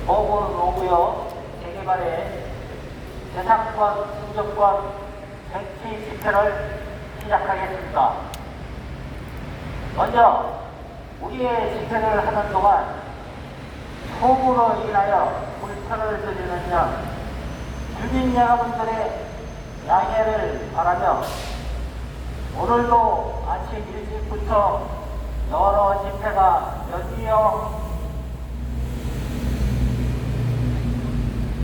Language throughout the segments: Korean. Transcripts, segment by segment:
보건노무역 재개발의 재산권, 승정권 쟁취 집회를 시작하겠습니다. 먼저 우리의 집회를 하는 동안 소음으로 인하여 불편을 드리는 점 주민 여러분들의 양해를 바라며 오늘도 아침 일찍부터 여러 집회가 연이어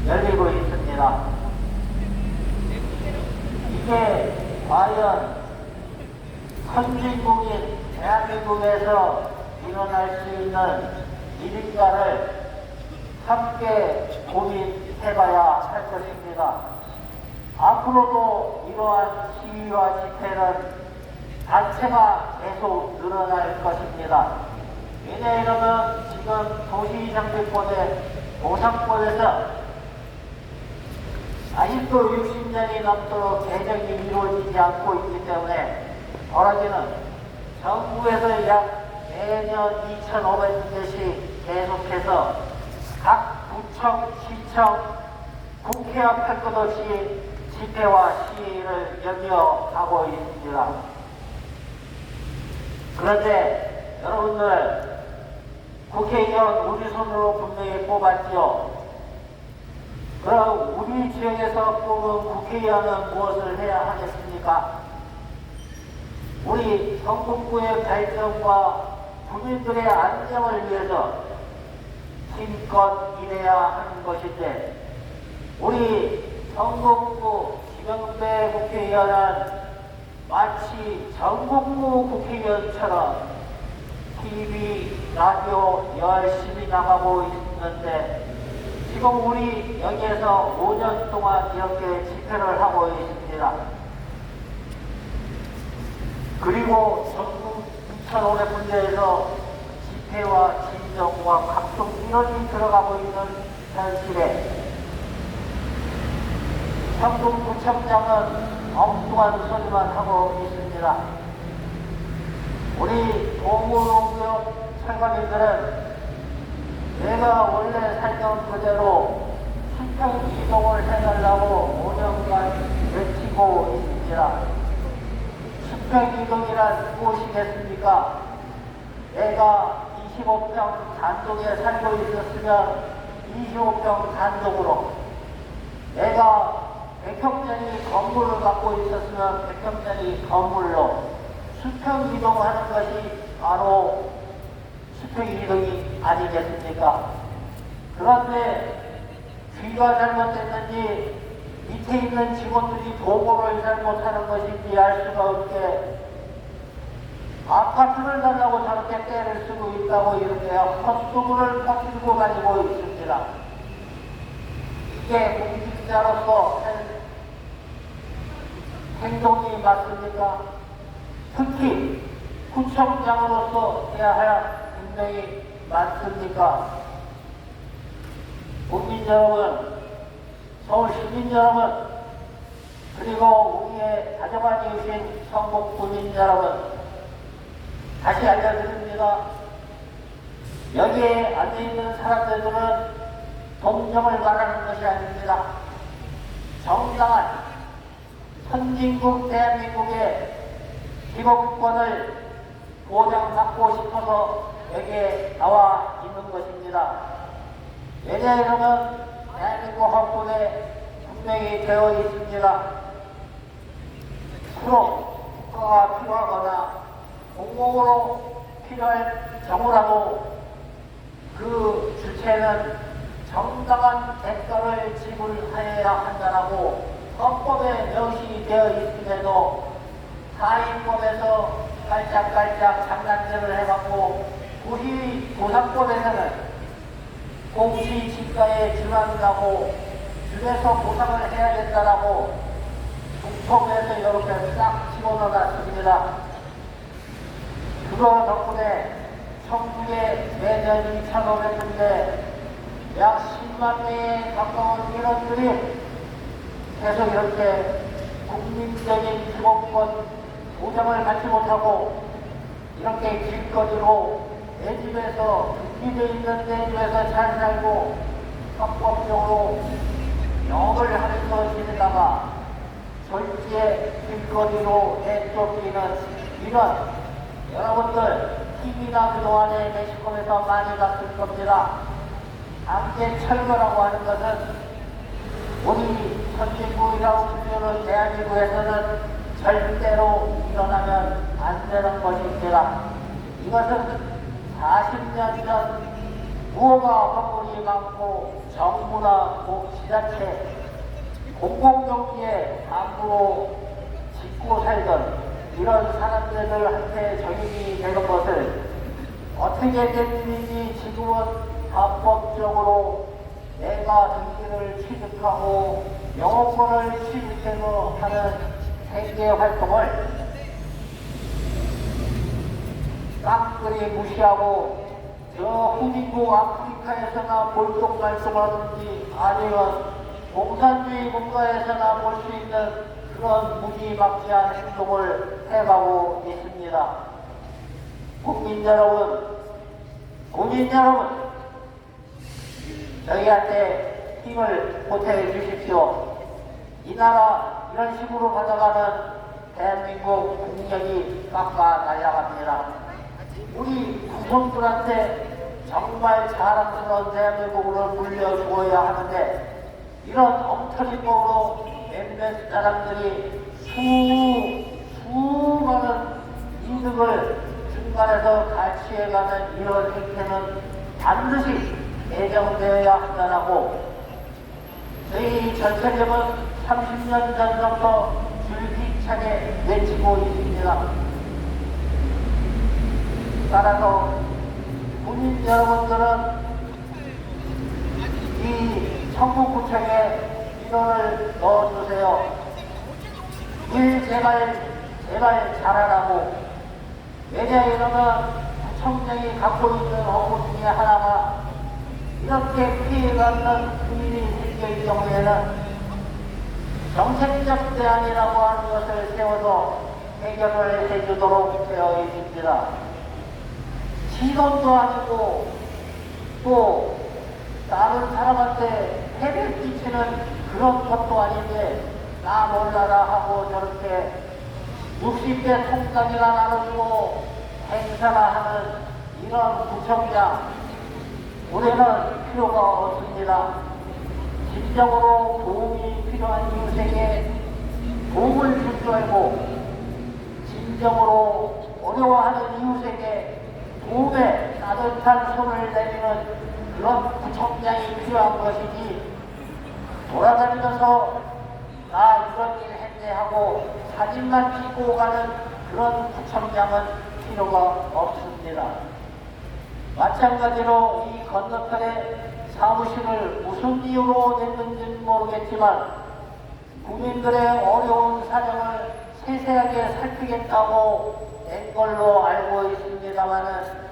열리고 있습니다. 이게 과연 선진국인 대한민국에서 일어날 수 있는 일인가를 함께 고민해봐야 할 것입니다. 앞으로도 이러한 시위와 집회는 단체가 계속 늘어날 것입니다. 왜냐하면 지금 도시장기권의 도상권에서 아직도 60년이 넘도록 개정이 이루어지지 않고 있기 때문에 벌어지는 정부에서 약 매년 2,500개씩 계속해서 각 구청, 시청, 국회 앞 할 것 없이 집회와 시위를 연이어가고 있습니다. 그런데 여러분들 국회의원 우리 손으로 분명히 뽑았지요. 그럼 우리 지역에서 뽑은 국회의원은 무엇을 해야 하겠습니까? 우리 성북구의 발전과 국민들의 안정을 위해서 힘껏 일해야 하는 것인데 우리 성북구 김영배 국회의원은 마치 전국구 국회의원처럼 TV, 라디오 열심히 나가고 있는데 지금 우리 여기에서 5년 동안 이렇게 집회를 하고 있습니다. 그리고 전국 2,500군데에서 집회와 진정과 각종 민원이 들어가고 있는 현실에 성북구청장은 엉뚱한 소리만 하고 있습니다. 우리 도구농구역 철거민들은 내가 원래 살던 그대로 수평 이동을 해달라고 5년간 외치고 있습니다. 수평 이동이란 무엇이겠습니까? 내가 25평 단독에 살고 있었으면 25평 단독으로, 내가 100평짜리 건물을 갖고 있었으면 100평짜리 건물로 수평 이동하는 것이 바로 수평 이동이 아니겠습니까? 그런데 귀가 잘못됐는지 밑에 있는 직원들이 도보를 잘못하는 것인지 알 수가 없게 아파트를 달라고 저렇게 때를 쓰고 있다고 이렇게 헛소문을 퍼뜨리고 다니고 있습니다. 이게 공직자로서 행동이 맞습니까? 특히 구청장으로서 해야 할 행동이 맞습니까? 국민 여러분, 서울 시민 여러분, 그리고 우리의 다정한 이웃인 성북 국민 여러분, 다시 알려드립니다. 여기에 앉아있는 사람들은 동정을 말하는 것이 아닙니다. 정당한 선진국 대한민국의 기본권을 보장받고 싶어서 여기에 나와 있는 것입니다. 왜냐하면 대한민국 헌법에 분명히 되어 있습니다. 서로 국가가 필요하거나 공공으로 필요할 경우라도 그 주체는 정당한 대가를 지불해야 한다고 헌법에 명시되어 있음에도 사인법에서 깔짝깔짝 장난질을 해갖고 도상법에서는 공시지가에 준한다고 준해서 보상을 해야겠다라고 국토부에서 이렇게 싹 집어넣어놨습니다. 그거 덕분에 전국에 매년 2,500군데 약 10만 명에 가까운 민원들이 계속 이렇게 국민적인 기본권 보장을 받지 못하고 이렇게 길거리로 내 집에서 빚어 있는 내 집에서 잘 살고 합법적으로 영업을 하면서 지내다가 졸지에 길거리로 내쫓기는 이런 여러분들 TV나 그동안에 매스컴에서 많이 봤을 겁니다. 강제 철거라고 하는 것은 우리 선진국이라고 불리는 대한민국에서는 절대로 일어나면 안 되는 것입니다. 이것은 40년 전 무허가 화물이 많고 정부나 지자체, 공공경기에 담보로 짓고 살던 이런 사람들한테 적용이 되는 것을 어떻게 된 일인지 지금은 합법적으로 내가 등기를 취득하고 영업권을 취득해서 하는 생계 활동을 깡그리 무시하고 저 후진국 아프리카에서나 볼똥말똥하든지 아니면 공산주의 국가에서나 볼 수 있는 그런 무지막지한 행동을 해가고 있습니다. 국민 여러분, 저희한테 힘을 보태해 주십시오. 이 나라 이런 식으로 가져가는 대한민국 국력이 깎아 날아갑니다. 우리 후손들한테 정말 자랑스러운 대한민국으로 물려주어야 하는데 이런 엉터리법으로 몇몇 사람들이 수많은 이득을 중간에서 갈취해가는 이런 행태는 반드시 개정되어야 한다고 저희 전체적은 30년 전부터 줄기차게 외치고 있습니다. 따라서 국민 여러분들은 이 청구구청에 인원을 넣어주세요. 일 제발 잘하라고. 왜냐 이러면 구청장이 갖고 있는 업무 중에 하나가 이렇게 피해받는 국민이 생길 경우에는 정책적 대안이라고 하는 것을 세워서 해결을 해주도록 되어 있습니다. 시선도 아니고 또 다른 사람한테 해를 끼치는 그런 것도 아닌데 나 몰라라 하고 저렇게 60대 통장이나 나눠주고 행사나 하는 이런 구청장 우리는 필요가 없습니다. 진정으로 도움이 필요한 이웃에게 도움을 줄 줄 알고 진정으로 어려워하는 이웃에게 도움에 따뜻한 손을 내미는 그런 구청장이 필요한 것이지 돌아다니면서 나 이런 일 했네 하고 사진만 찍고 가는 그런 구청장은 필요가 없습니다. 마찬가지로 이 건너편에 사무실을 무슨 이유로 냈는지는 모르겠지만 국민들의 어려운 사정을 세세하게 살피겠다고 낸 걸로 알고 있습니다만은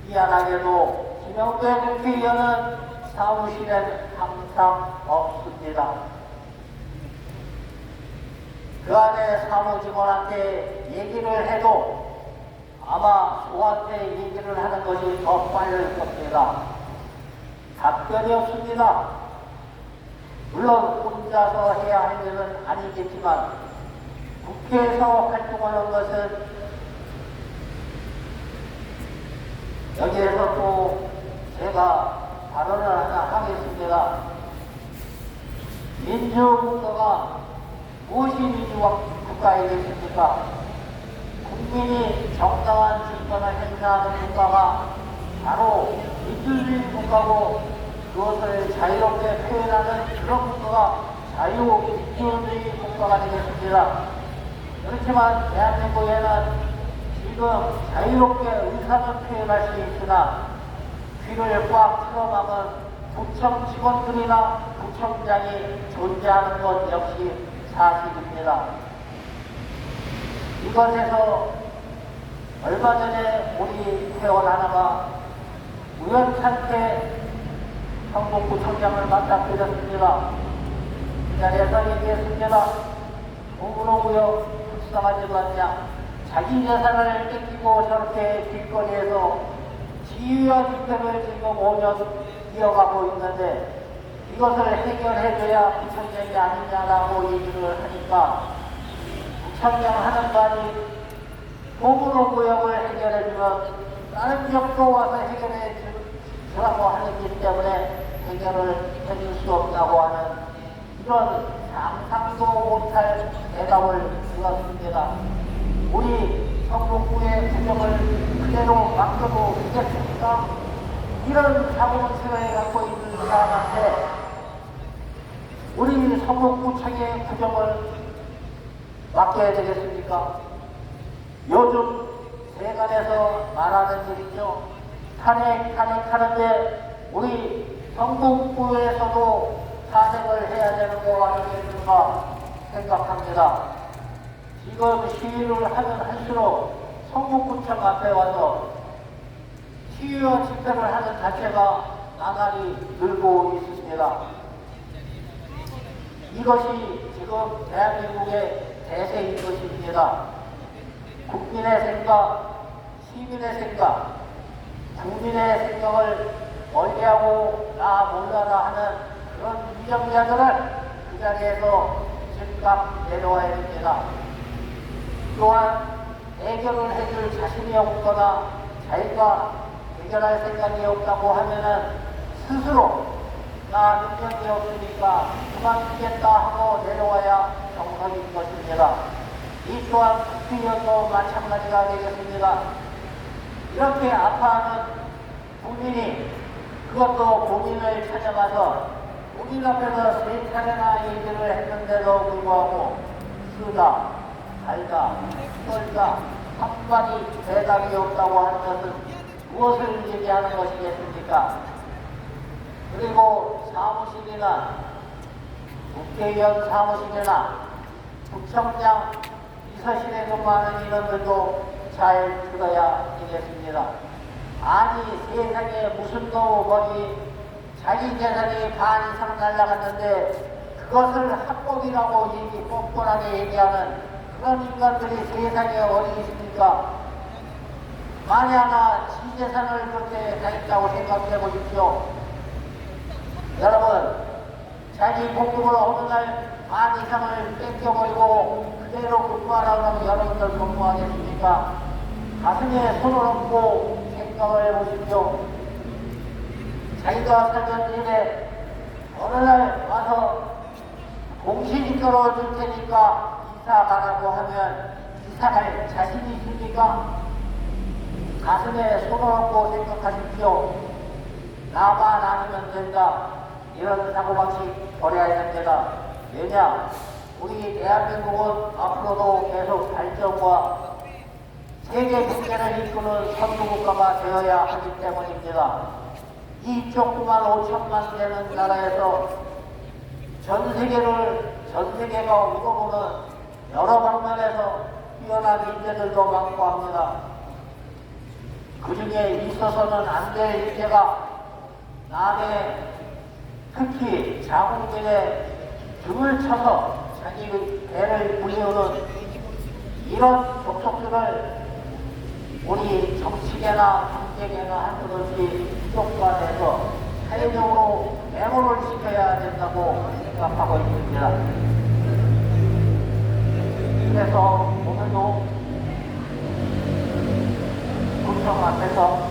미안하게도 김영배 국회의원은 사무실엔 항상 없습니다. 그 안에 사무직원한테 얘기를 해도 아마 저한테 얘기를 하는 것이 더 빠를 겁니다. 답변이 없습니다. 물론 혼자서 해야 할 일은 아니겠지만 국회에서 활동하는 것은 여기에서 또 제가 발언을 하나 하겠습니다. 민주국가가 무엇이 민주국가이겠습니까? 국민이 정당한 주권을 행사하는 국가가 바로 민주주의 국가고 그것을 자유롭게 표현하는 그런 국가가 자유민주주의 국가가 되겠습니다. 그렇지만 대한민국에는 지금 자유롭게 의사는 표현할 수 있으나 귀를 꽉 틀어막은 구청 직원들이나 구청장이 존재하는 것 역시 사실입니다. 이것에서 얼마 전에 우리 회원 하나가 우연찮게 성북구청장을 맡아드렸습니다. 그 자리에서 얘기했습니다. 너무너무요 불쌍하지 않냐. 자기 재산을 뺏기고 저렇게 길거리에서 지휘와 집회를 지금 5년 이어가고 있는데 이것을 해결해줘야 구청장이 아니냐라고 얘기를 하니까 구청장 하는 말이 도구로 구역을 해결해주면 다른 지역도 와서 해결해 주라고 하는 것 때문에 해결을 해줄 수 없다고 하는 이런 상상도 못할 대답을 들었습니다. 우리 성북구의 구정을 그대로 맡겨도 되겠습니까? 이런 사고문제를 갖고 있는 사람한테 우리 성북구청의 구정을 맡겨야 되겠습니까? 요즘 세간에서 말하는 일이죠. 탄핵하는데 우리 성북구에서도 탄핵을 해야 되는 거 아니겠는가 생각합니다. 지금 시위를 하면 할수록 성북구청 앞에 와서 시위와 집회를 하는 자체가 나날이 늘고 있습니다. 이것이 지금 대한민국의 대세인 것입니다. 국민의 생각, 시민의 생각, 국민의 생각을 멀리하고 나 몰라라 하는 그런 위정자들을 그 자리에서 즉각 내려와야 됩니다. 또한 해결을 해줄 자신이 없거나 자기가 해결할 생각이 없다고 하면은 스스로 나 능력이 없으니까 그만두겠다 하고 내려와야 정석인 것입니다. 이 또한 국회의원도 마찬가지가 되겠습니다. 이렇게 아파하는 국민이 그것도 본인을 찾아가서 본인 앞에서 3차례나 얘기를 했는데도 불구하고 쓰다, 달다, 떨다, 한마디 대답이 없다고 하는 것은 무엇을 얘기하는 것이겠습니까? 그리고 사무실이나 국회의원 사무실이나 구청장 비서실에 근무하는 인원들도 잘 들어야 되겠습니다. 아니 세상에 무슨 놈이 자기 재산이 반 이상 날라갔는데 그것을 합법이라고 뻔뻔하게 얘기하는 그런 인간들이 세상에 어디 있습니까? 만약에 지 재산을 그렇게 다 있다고 생각해 보십시오. 여러분, 자기 복금을 어느 날 반 이상을 뺏겨버리고 그대로 근무하라고 하면 여러분들 근무하겠습니까? 가슴에 손을 얹고 생각을 해보십시오. 자기가 살던 일에 어느 날 와서 공신이 끌어줄 테니까 이사 가라고 하면 이사갈 자신이 있습니까? 가슴에 손을 얹고 생각하십시오. 나만 아니면 된다. 이런 사고방식 버려야 됩니다. 왜냐? 우리 대한민국은 앞으로도 계속 발전과 세계 경제를 이끄는 선두국가가 되어야 하기 때문입니다. 이 조그만 5천만 되는 나라에서 전 세계가 우러보는 여러 방면에서 뛰어난 인재들도 많고 합니다. 그 중에 있어서는 안 될 인재가 남의 특히 자국민의 등을 쳐서 자기 배를 불리우는 이런 족속들을 우리 정치계나 경제계나 한 것 없이 수족관에서 사회적으로 매몰을 시켜야 된다고 생각하고 있습니다. 그래서 오늘도 구청 앞에서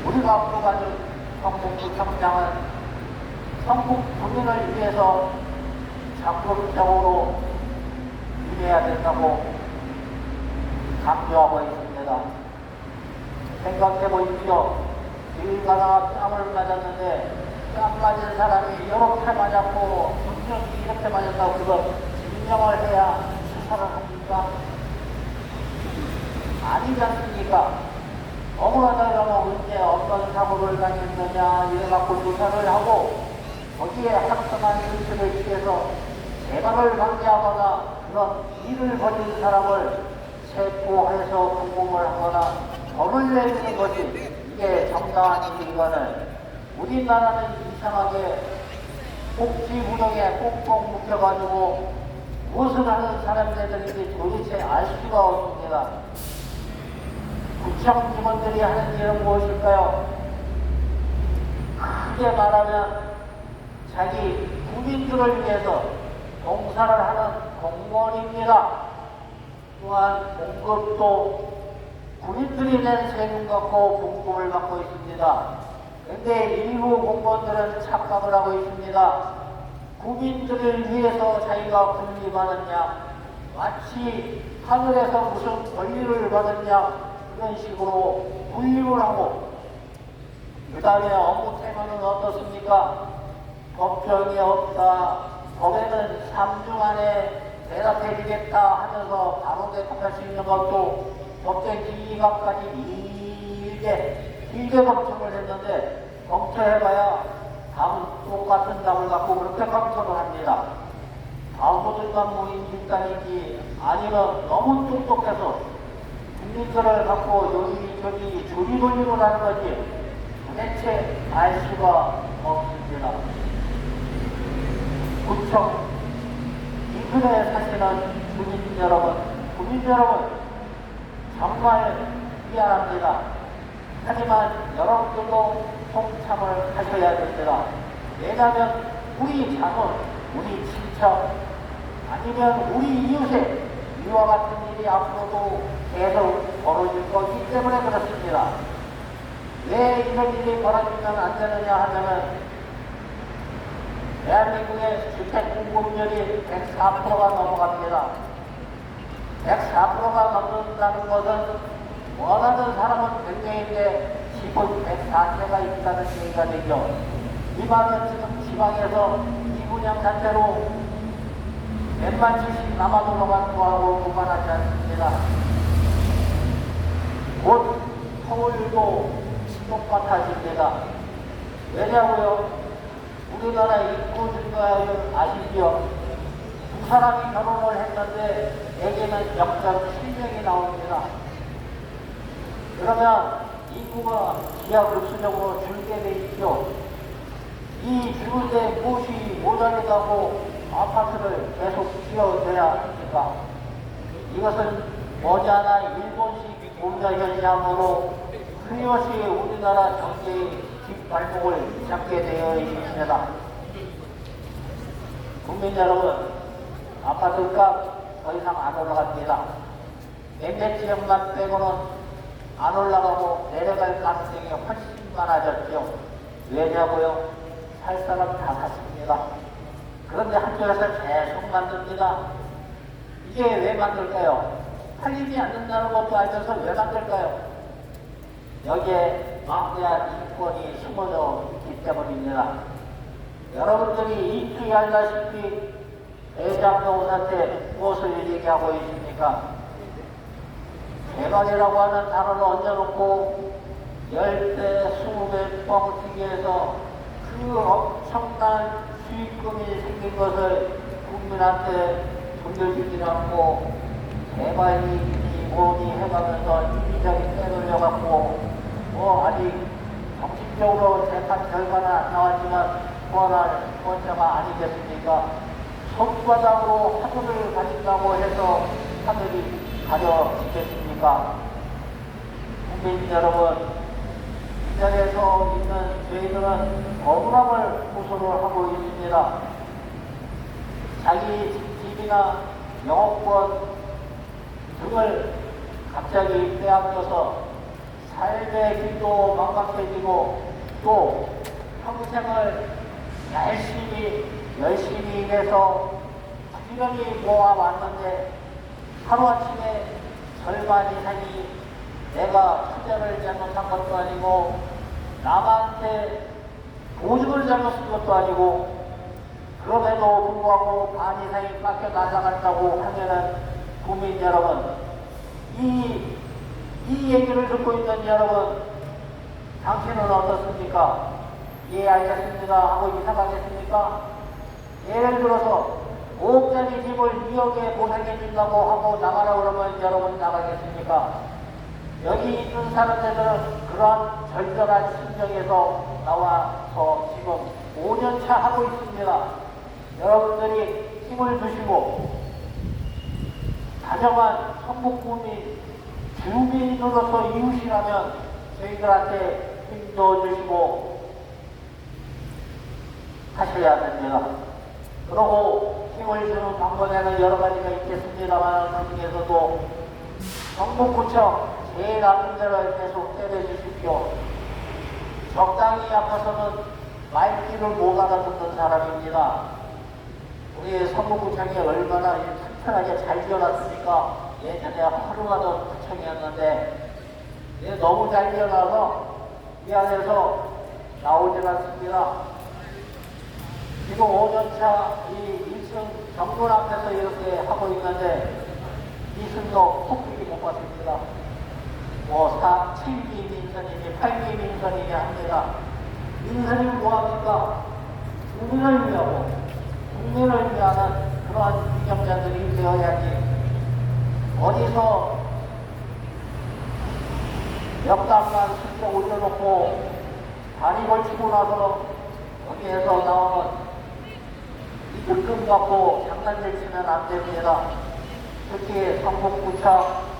우리가 뽑아준 성북구청장은 성북 국민을 위해서 적극적으로 일해야 된다고 강조하고 있습니다. 생각해 보십시오. 길 가다가 뺨을 맞았는데 뺨 맞은 사람이 이렇게 맞았고 분명히 이렇게 맞았다고 그거 증명을 해야 수사를 합니까? 아니지 않습니까? 억울하다 이러면 언제 어떤 사고를 당했느냐 이래갖고 조사를 하고 거기에 합성한 실수를 취해서 재발을 방지하거나 그런 일을 벌인 사람을 체포해서 구금을 하거나 벌을 내리는 것이 이게 정당한 일이거늘 우리나라는 이상하게 복지부동에 꼭꼭 묶여가지고 무엇을 하는 사람들인지 도대체 알 수가 없습니다. 구청 직원들이 하는 일은 무엇일까요? 크게 말하면 자기 국민들을 위해서 봉사를 하는 공무원입니다. 또한 봉급도 국민들이 낸 세금 갖고 봉급을 받고 있습니다. 그런데 일부 공무원들은 착각을 하고 있습니다. 국민들을 위해서 자기가 군림하느냐, 마치 하늘에서 무슨 권리를 받느냐, 그런 식으로 군림을 하고, 그 다음에 업무 태만은 어떻습니까? 법정이 없다, 법에는 3주 안에 대답해주겠다 하면서 바로 대답할 수 있는 것도 법정 기각까지 길게 검토를 했는데, 검토해봐야 답은 똑같은 답을 갖고 그렇게 검토를 합니다. 바보들만 모인 집단인지 아니면 너무 똑똑해서 국민들을 갖고 여기저기 조리돌리로 하는 건지 도대체 알 수가 없습니다. 구청 인근에 사시는 국민 여러분 정말 미안합니다. 하지만 여러분들도 동참을 하셔야 됩니다. 왜냐하면 우리 자손, 우리 친척, 아니면 우리 이웃에 이와 같은 일이 앞으로도 계속 벌어질 거기 때문에 그렇습니다. 왜 이런 일이 벌어지면 안 되느냐 하면은 대한민국의 주택 공급률이 104%가 넘어갑니다. 104%가 넘는다는 것은 원하는 사람은 100명인데 지분 104세가 있다는 얘기가 되죠. 이 말은 지금 지방에서 이분양 자체로 몇만 채씩 남아 돌아가는 거하고 무관하지 않습니다. 곧 서울도 똑같아집니다. 왜냐고요? 우리나라 인구 증가율 아시죠? 두 사람이 결혼을 했는데 애기는 0.7명이 나옵니다. 그러면 인구가 기하급수적으로 줄게 돼 있죠. 이 줄때 무엇이 모자르다고 아파트를 계속 지어줘야 합니까? 이것은 머지않아 일본식 공자 현상으로 끊임없이 우리나라 경제의 뒷발목을 잡게 되어 있습니다. 국민 여러분, 아파트값 더 이상 안 올라갑니다. 몇몇 지역만 빼고는 안 올라가고 내려갈 가능성이 훨씬 많아졌죠. 왜냐고요? 살 사람 다 샀습니다. 그런데 한쪽에서 계속 만듭니다. 이게 왜 만들까요? 팔리지 않는다는 것도 알면서 왜 만들까요? 여기에 막대한 인권이 숨어져 있기 때문입니다. 여러분들이 익히 알다시피 대장동 사태 무엇을 얘기하고 있습니까? 개발이라고 하는 단어를 얹어놓고 열대 수백 뻥튀기해서 그 엄청난 수익금이 생긴 것을 국민한테 돌려주지 않고 개발이 뭐니 해가면서 이기적인 때돌려갖고 아직 정식적으로 재판 결과는 안 나왔지만 후원할 후원자가 아니겠습니까? 손바닥으로 하늘을 가진다고 해서 하늘이 가려지겠습니까? 국민 여러분, 이 자리에서 있는 저희들은 억울함을 호소를 하고 있습니다. 자기 집이나 영업권 등을 갑자기 빼앗겨서 삶의 길도 막막해지고 또 평생을 열심히 일해서 부지런히 모아왔는데 하루아침에 절반 이상이 내가 투자를 잘못한 것도 아니고 남한테 보증을 잘못 쓴 것도 아니고 그럼에도 불구하고 반 이상이 깎여 나가간다고 하면은 국민 여러분, 이 얘기를 듣고 있는 여러분, 당신은 어떻습니까? 예, 알겠습니다 하고 이사가겠습니까? 예를 들어서 5억짜리 집을 2억에 보상해준다고 하고 나가라 그러면 여러분 나가겠습니까? 여기 있는 사람들은 그러한 절절한 심정에서 나와서 지금 5년차 하고 있습니다. 여러분들이 힘을 주시고 다정한 성북구민 주민으로서 이웃이라면 저희들한테 힘도 주시고 하셔야 됩니다. 그리고 힘을 주는 방법에는 여러 가지가 있겠습니다만 그 중에서도 정부구청 제일 아픈 데를 계속 때려주십시오. 적당히 아파서는 말귀를 못 알아듣는 사람입니다. 우리 성북구청이 얼마나 튼튼하게 잘 지어놨으니까 예전에 허름하던 구청이었는데 너무 잘 지어놔서 이 안에서 나오질 않습니다. 지금 5년차 이 1층 정문 앞에서 이렇게 하고 있는데 이승도 폭죽이 못 받습니다. 7기 민선이니 8기 민선이니 합니다. 민선이 뭐합니까? 국민을 위하고 국민을 위하는 그러한 위정자들이 되어야지 어디서 역담만 슬쩍 올려놓고 다리 걸치고 나서 거기에서 나오는 이득금 갖고 장난질치면 안 됩니다. 특히 성북구청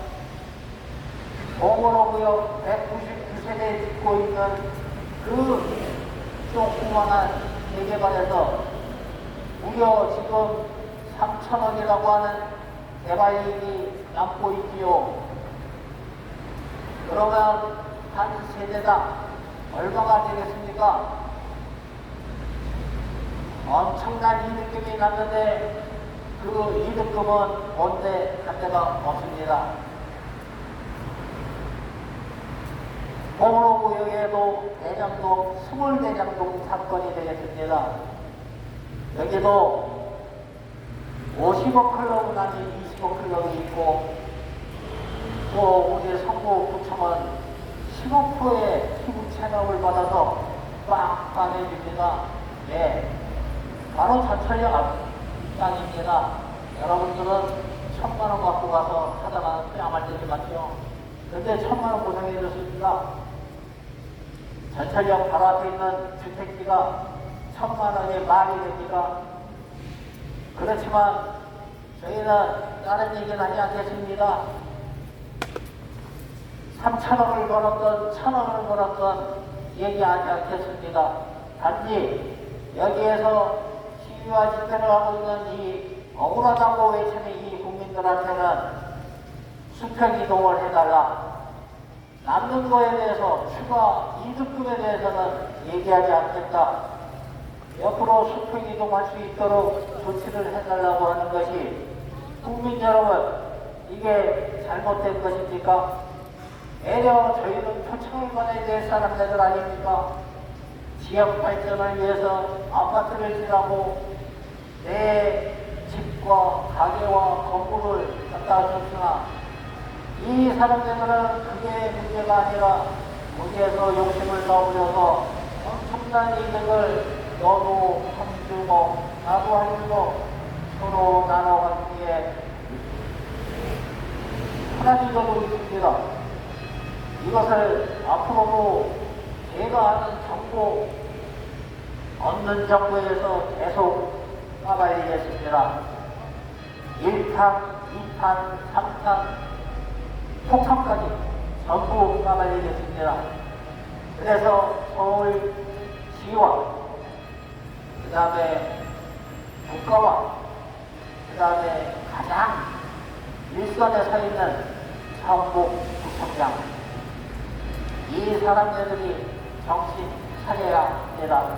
봉으로구역 199세대 짓고 있는 그 조그만한 대개발에서 무려 지금 3천억이라고 하는 개발이익이 남고 있지요. 그러면 한 세대당 얼마가 되겠습니까? 엄청난 이득금이 났는데 그 이득금은 본데 한 데가 없습니다. 봉로구역에도 대장동, 스물대장동 사건이 되겠습니다. 여기도 50억 클럽은 아닌 20억 클럽이 있고 또 우리 성북구청은 15%의 피부 체납을 받아서 빡 빠내줍니다. 예, 바로 전철역 앞 땅입니다. 여러분들은 1,000만원 갖고 가서 하다가 뺨을 때지 맞죠? 근데 1,000만원 보상해 줬습니다. 전철역 바로 앞에 있는 주택지가 1,000만원이 말이 됩니까? 그렇지만 저희는 다른 얘기는 하지 않겠습니다. 3천억을 벌었던 1,000억을 벌었던 얘기하지 않겠습니다. 단지 여기에서 시위와 집회를 하고 있는 이 억울하다고 외치는 이 국민들한테는 수평이동을 해달라. 남는 거에 대해서 추가 이득금에 대해서는 얘기하지 않겠다. 옆으로 수평이동할 수 있도록 조치를 해달라고 하는 것이 국민 여러분, 이게 잘못된 것입니까? 애려 저희는 표창을 받아야 될 사람들 아닙니까? 지역 발전을 위해서 아파트를 지라고 내 집과 가게와 건물을 갖다 줬으나 이 사람들은 그게 문제가 아니라 거기에서 욕심을 넣으려서 엄청난 이득을 너도 한 주고 나도 한 주고 서로 나눠간 뒤에 하나님도 있습니다. 이것을 앞으로도 제가 아는 정보 없는 정보에서 계속 까발리겠습니다. 1탄, 2탄, 3탄, 폭탄까지 전부 까발리겠습니다. 그래서 서울시와 그 다음에 국가와 그 다음에 가장 일선에 서 있는 성북구청장, 이 사람들이 정신 차려야 합니다.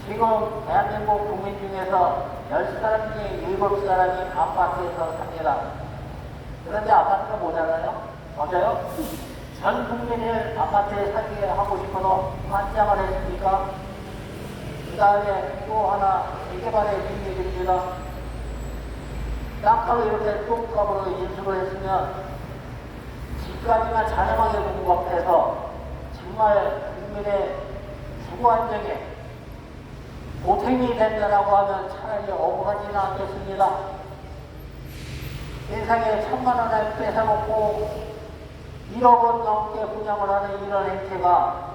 지금 대한민국 국민 중에서 10사람 중에 7사람이 아파트에서 삽니다. 그런데 아파트가 모자라요? 맞아요? 전 국민을 아파트에 살게 하고 싶어서 환장을 했습니까? 그 다음에 또 하나 재개발의 빈얘기입니다. 땅값을 이렇게 똥값으로 인수를 했으면 집까지나 자녀하게 공급해서 정말 국민의 주거 안정에 보탬이 된다라고 하면 차라리 억울하지는 않겠습니다. 세상에 1,000만원을 뺏어먹고 1억 원 넘게 분양을 하는 이런 행태가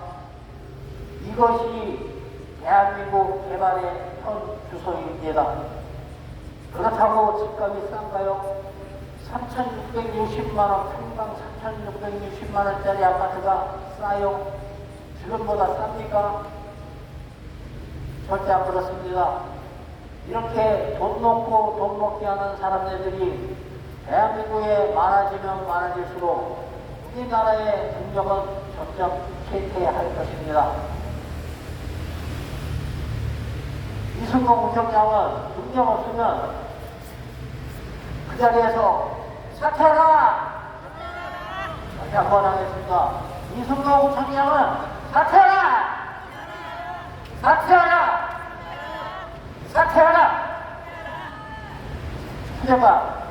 이것이 대한민국 개발의 현 주소입니다. 그렇다고 집값이 싼가요? 3,660만원, 평당 3,660만원짜리 아파트가 싸요? 지금보다 쌉니까? 절대 안 그렇습니다. 이렇게 돈 놓고 돈 먹기 하는 사람들이 대한민국에 많아지면 많아질수록 우리나라의 국력은 점점 쇠퇴할 것입니다. 이승만 부총장은 능력 없으면 그 자리에서 사퇴하라! 다시 한번 하겠습니다. 이승만 부총장은 사퇴하라! 사퇴하라! 사퇴하라! 하지만